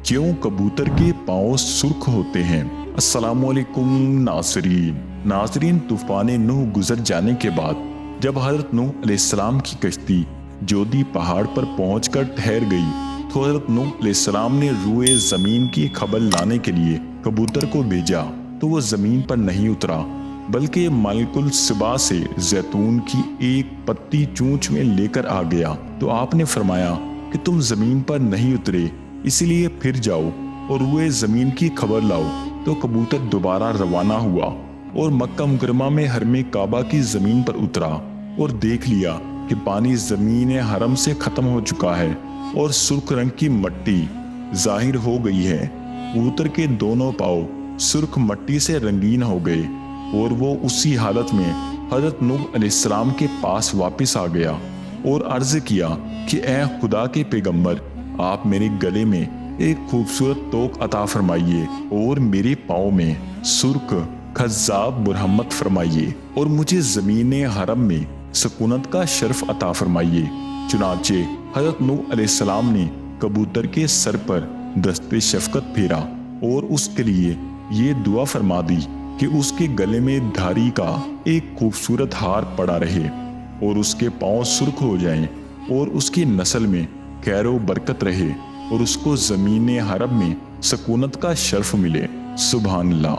क्यों कबूतर के पांव सुर्ख होते हैं। अस्सलाम वालेकुम नाज़रीन, तूफान नूह गुजर जाने के बाद जब हजरत नूह अलैहिस्सलाम की कश्ती जोदी पहाड़ पर पहुंचकर ठहर गई तो हजरत नूह अलैहिस्सलाम ने रूए जमीन की खबर लाने के लिए कबूतर को भेजा तो वो जमीन पर नहीं उतरा बल्कि मलकुल सिबा से जैतून की एक पत्ती चूंच में लेकर आ गया। तो आपने फरमाया कि तुम जमीन पर नहीं उतरे, इसलिए फिर जाओ और रूए जमीन की खबर लाओ। तो कबूतर दोबारा रवाना हुआ और मक्का मुकरमा में हरमे काबा की जमीन पर उतरा और देख लिया कि पानी जमीन हरम से खत्म हो चुका है और सुर्ख रंग की मट्टी जाहिर हो गई है। कबूतर के दोनों पाँव सुर्ख मट्टी से रंगीन हो गए और वो उसी हालत में हजरत नूह अलैहिस्सलाम के पास वापस आ गया और अर्ज किया कि ए खुदा के पैगंबर, आप मेरे गले में एक खूबसूरत तोक अता फरमाइए और मेरे पाँव में सुर्ख खज़ाब मुरहमत फरमाइए और मुझे ज़मीन हरम में सुकूनत का शर्फ अता फरमाइए। चुनाचे हजरत नूह अलैहिस्सलाम ने कबूतर के सर पर दस्ते शफकत फेरा और उसके लिए ये दुआ फरमा दी कि उसके गले में धारी का एक खूबसूरत हार पड़ा रहे और उसके पाँव सुर्ख हो जाएं और उसकी नस्ल में खैर व बरकत रहे और उसको ज़मीन हरम में सुकूनत का शर्फ मिले। सुभान अल्लाह।